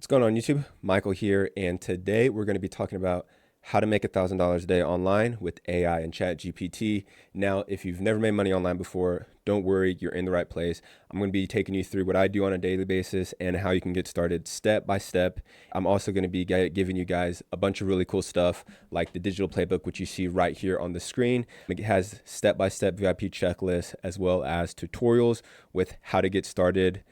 Going on YouTube? Michael here, and today we're going to be talking about how to make $1,000 a day online with AI and ChatGPT. Now, if you've never made money online before, don't worry, you're in the right place. I'm going to be taking you through what I do on a daily basis and how you can get started step by step. I'm also going to be giving you guys a bunch of really cool stuff like the digital playbook, which you see right here on the screen. It has step-by-step VIP checklists as well as tutorials with how to get started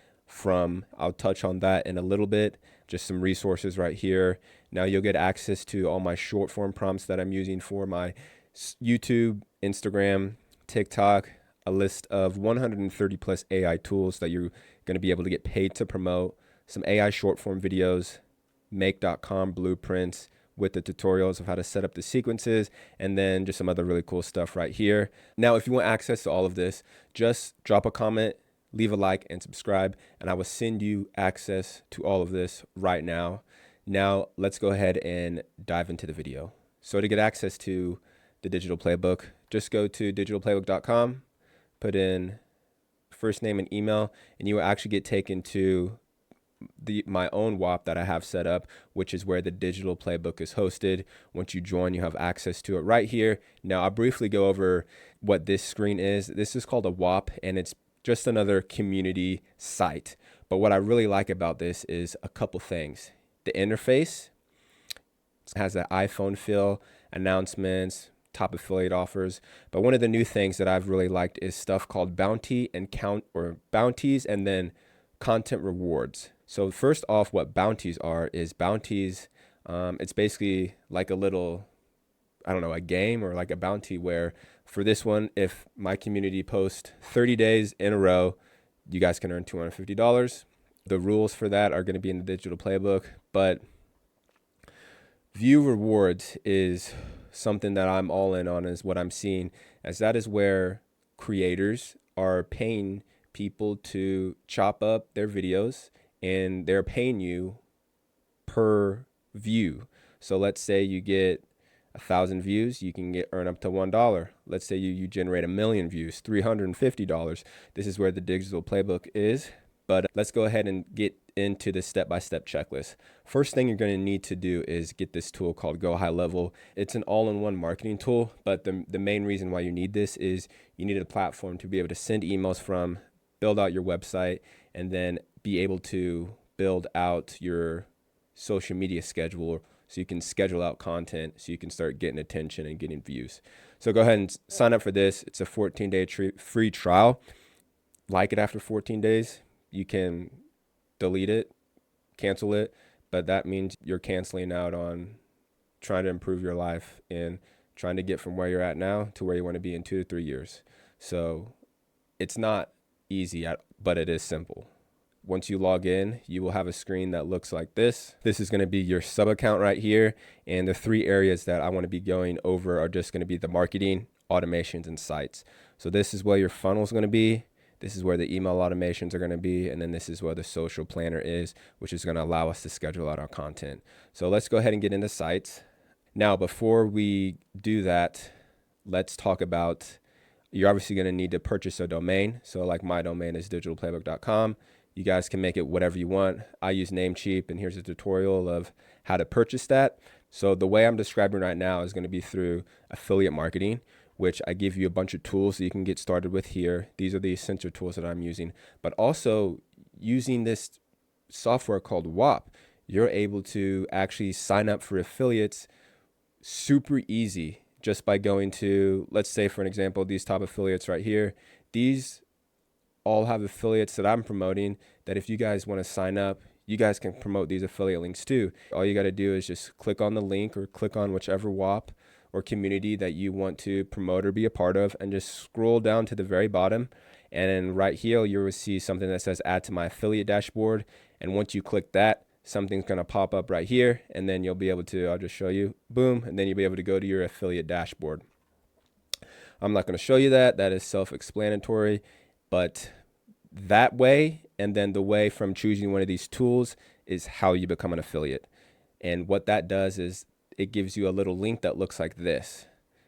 I'll touch on that in a little bit, just some resources right here. Now you'll get access to all my short form prompts that I'm using for my YouTube, Instagram, TikTok, a list of 130 plus AI tools that you're going to be able to get paid to promote, some AI short form videos, make.com blueprints with the tutorials of how to set up the sequences, and then just some other really cool stuff right here. Now, if you want access to all of this, just drop a comment, leave a like and subscribe, and I will send you access to all of this right now. Now, let's go ahead and dive into the video. So to get access to the digital playbook, just go to digitalplaybook.com, put in first name and email, and you will actually get taken to my own Whop that I have set up, which is where the digital playbook is hosted. Once you join, you have access to it right here. Now, I'll briefly go over what this screen is. This is called a Whop, and it's just another community site. But what I really like about this is a couple things. The interface has that iPhone feel, announcements, top affiliate offers. But one of the new things that I've really liked is stuff called bounties and then content rewards. So first off, what bounties are is bounties. It's basically like a little, a game or like a bounty where for this one, if my community posts 30 days in a row, you guys can earn $250. The rules for that are going to be in the digital playbook, but view rewards is something that I'm all in on, is what I'm seeing, as that is where creators are paying people to chop up their videos, and they're paying you per view. So let's say you get 1,000 views, you can earn up to $1. Let's say you generate 1,000,000 views, $350. This is where the digital playbook is. But let's go ahead and get into the step-by-step checklist. First thing you're going to need to do is get this tool called Go High Level. It's an all-in-one marketing tool, but the main reason why you need this is you need a platform to be able to send emails from, build out your website, and then be able to build out your social media schedule so you can schedule out content so you can start getting attention and getting views. So go ahead and sign up for this. It's a 14-day free trial. Like it after 14 days, you can delete it, cancel it, but that means you're canceling out on trying to improve your life and trying to get from where you're at now to where you want to be in 2 to 3 years. So it's not easy, but it is simple. Once you log in, you will have a screen that looks like this. This is going to be your sub account right here. And the 3 areas that I want to be going over are just going to be the marketing, automations, and sites. So this is where your funnel is going to be. This is where the email automations are going to be. And then this is where the social planner is, which is going to allow us to schedule out our content. So let's go ahead and get into sites. Now, before we do that, let's talk about, you're obviously going to need to purchase a domain. So like my domain is digitalplaybook.com. You guys can make it whatever you want. I use Namecheap, and here's a tutorial of how to purchase that. So the way I'm describing right now is going to be through affiliate marketing, which I give you a bunch of tools that you can get started with here. These are the essential tools that I'm using, but also using this software called Whop, you're able to actually sign up for affiliates super easy just by going to, let's say for an example, these top affiliates right here. These all have affiliates that I'm promoting that if you guys want to sign up, you guys can promote these affiliate links too. All you got to do is just click on the link or click on whichever Whop or community that you want to promote or be a part of, and just scroll down to the very bottom. And then right here, you will see something that says add to my affiliate dashboard. And once you click that, something's going to pop up right here. And then you'll be able to, I'll just show you, boom. And then you'll be able to go to your affiliate dashboard. I'm not going to show you that. That is self-explanatory. But that way, and then the way from choosing one of these tools is how you become an affiliate. And what that does is it gives you a little link that looks like this.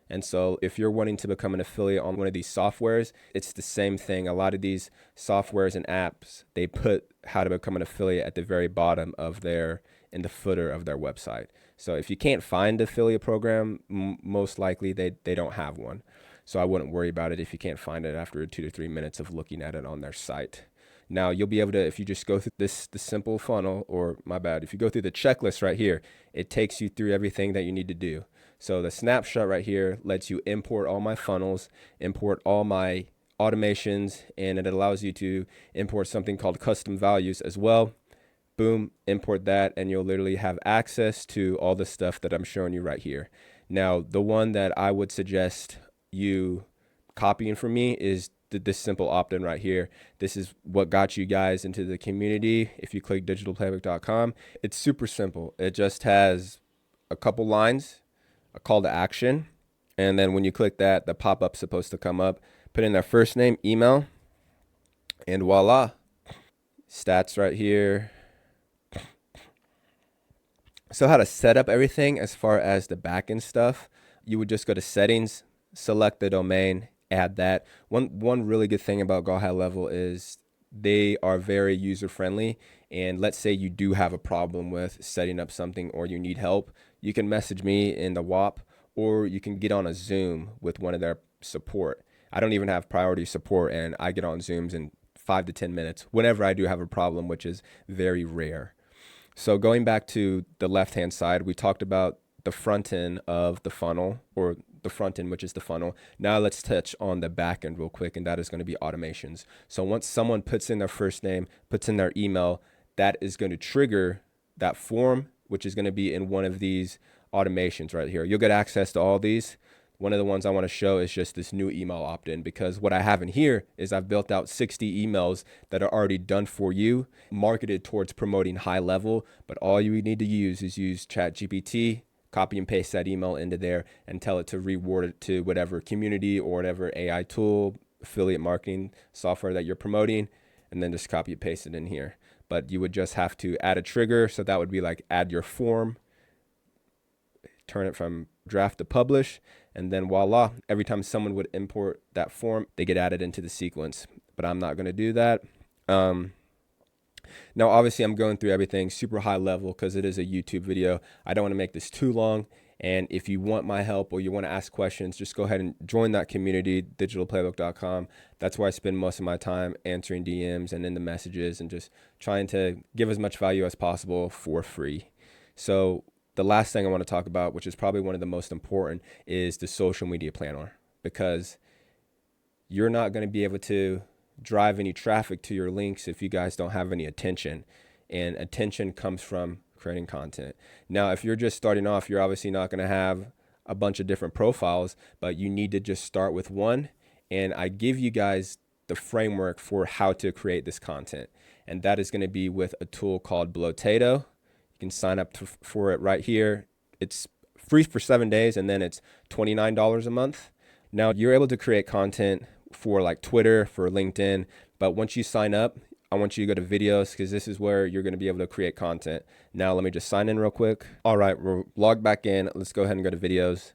And so if you're wanting to become an affiliate on one of these softwares, it's the same thing. A lot of these softwares and apps, they put how to become an affiliate at the very bottom of in the footer of their website. So if you can't find the affiliate program, most likely they don't have one. So I wouldn't worry about it if you can't find it after 2 to 3 minutes of looking at it on their site. Now you'll be able to, if you just go through the simple funnel, or my bad, if you go through the checklist right here, it takes you through everything that you need to do. So the snapshot right here lets you import all my funnels, import all my automations, and it allows you to import something called custom values as well. Boom, import that, and you'll literally have access to all the stuff that I'm showing you right here. Now, the one that I would suggest you copying from me is this simple opt-in right here. This is what got you guys into the community. If you click digitalplaybook.com, it's super simple. It just has a couple lines, a call to action, and then when you click that, the pop-up's supposed to come up. Put in their first name, email, and voila. Stats right here. So how to set up everything as far as the backend stuff, you would just go to settings, select the domain, add that. One really good thing about Go High Level is they are very user friendly. And let's say you do have a problem with setting up something or you need help, you can message me in the Whop, or you can get on a Zoom with one of their support. I don't even have priority support, and I get on Zooms in 5 to 10 minutes whenever I do have a problem, which is very rare. So going back to the left-hand side, we talked about the front end of the funnel, or the front end, which is the funnel. Now let's touch on the back end real quick, and that is going to be automations. So once someone puts in their first name, puts in their email, that is going to trigger that form, which is going to be in one of these automations right here. You'll get access to all these. One of the ones I want to show is just this new email opt-in, because what I have in here is I've built out 60 emails that are already done for you, marketed towards promoting high level. But all you need to use is use ChatGPT, copy and paste that email into there, and tell it to reward it to whatever community or whatever AI tool, affiliate marketing software that you're promoting, and then just copy and paste it in here. But you would just have to add a trigger. So that would be like add your form, turn it from draft to publish, and then voila, every time someone would import that form, they get added into the sequence. But I'm not going to do that. Now, obviously, I'm going through everything super high level because it is a YouTube video. I don't want to make this too long. And if you want my help or you want to ask questions, just go ahead and join that community, digitalplaybook.com. That's where I spend most of my time answering DMs and in the messages and just trying to give as much value as possible for free. So the last thing I want to talk about, which is probably one of the most important, is the social media planner, because you're not going to be able to drive any traffic to your links if you guys don't have any attention. And attention comes from creating content. Now, if you're just starting off, you're obviously not going to have a bunch of different profiles, but you need to just start with one. And I give you guys the framework for how to create this content. And that is going to be with a tool called Blotato. You can sign up for it right here. It's free for 7 days, and then it's $29 a month. Now, you're able to create content for like Twitter, for LinkedIn, but once you sign up, I want you to go to videos, because this is where you're going to be able to create content. Now, let me just sign in real quick. All right, we're logged back in. Let's go ahead and go to videos.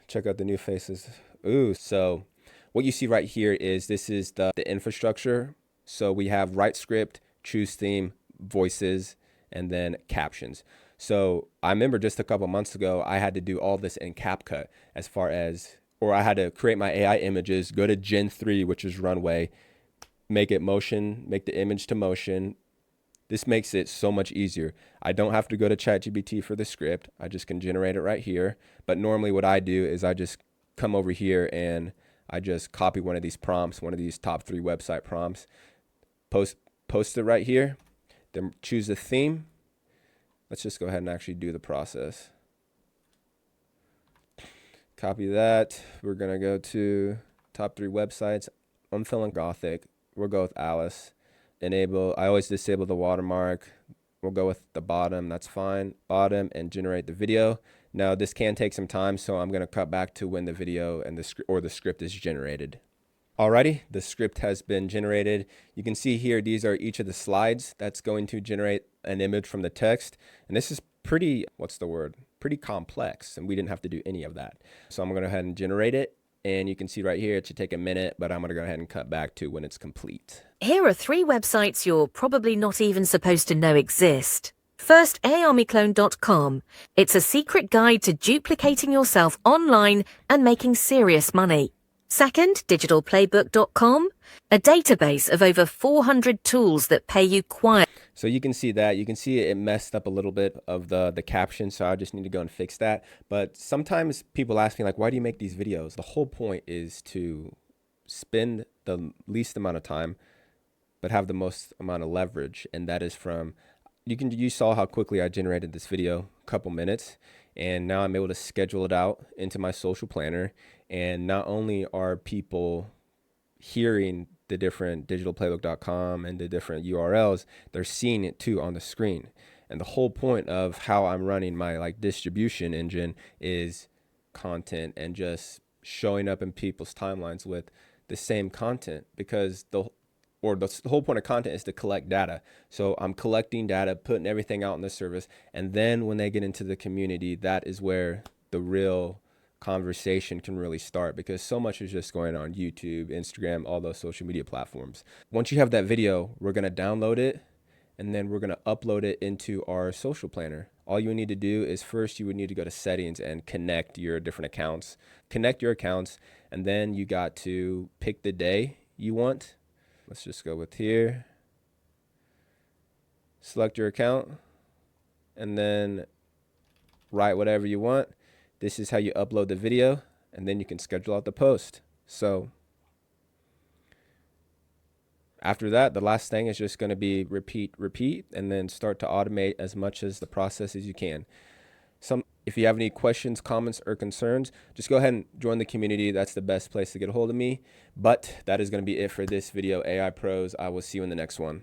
Check out the new faces. Ooh, so what you see right here is this is the infrastructure. So we have write script, choose theme, voices, and then captions. So I remember just a couple months ago, I had to do all this in CapCut or I had to create my AI images, go to Gen 3, which is Runway, make it motion, make the image to motion. This makes it so much easier. I don't have to go to ChatGPT for the script. I just can generate it right here. But normally what I do is I just come over here and I just copy one of these prompts, one of these top 3 website prompts, post it right here, then choose a theme. Let's just go ahead and actually do the process. Copy that. We're going to go to top 3 websites. I'm feeling Gothic. We'll go with Alice. Enable. I always disable the watermark. We'll go with the bottom. That's fine. Bottom, and generate the video. Now, this can take some time, so I'm going to cut back to when the video and the script is generated. Alrighty, the script has been generated. You can see here, these are each of the slides that's going to generate an image from the text. And this is pretty, what's the word? pretty complex, and we didn't have to do any of that. So I'm going to go ahead and generate it. And you can see right here, it should take a minute, but I'm going to go ahead and cut back to when it's complete. Here are 3 websites you're probably not even supposed to know exist. First, aarmyclone.com. It's a secret guide to duplicating yourself online and making serious money. Second, digitalplaybook.com, a database of over 400 tools that pay you quiet. So you can see that. You can see it messed up a little bit of the caption, so I just need to go and fix that. But sometimes people ask me, like, why do you make these videos? The whole point is to spend the least amount of time, but have the most amount of leverage. And that is from, you saw how quickly I generated this video, a couple minutes, and now I'm able to schedule it out into my social planner. And not only are people hearing the different digitalplaybook.com and the different URLs, they're seeing it too on the screen. And the whole point of how I'm running my like distribution engine is content and just showing up in people's timelines with the same content, because the whole point of content is to collect data. So I'm collecting data, putting everything out in the service, and then when they get into the community, that is where the real conversation can really start, because so much is just going on YouTube, Instagram, all those social media platforms. Once you have that video, we're going to download it, and then we're going to upload it into our social planner. All you need to do is first you would need to go to settings and connect your different accounts. Connect your accounts, and then you got to pick the day you want. Let's just go with here. Select your account, and then write whatever you want. This is how you upload the video, and then you can schedule out the post. So after that, the last thing is just going to be repeat, and then start to automate as much as the process as you can. If you have any questions, comments, or concerns, just go ahead and join the community. That's the best place to get a hold of me. But that is going to be it for this video, AI Pros. I will see you in the next one.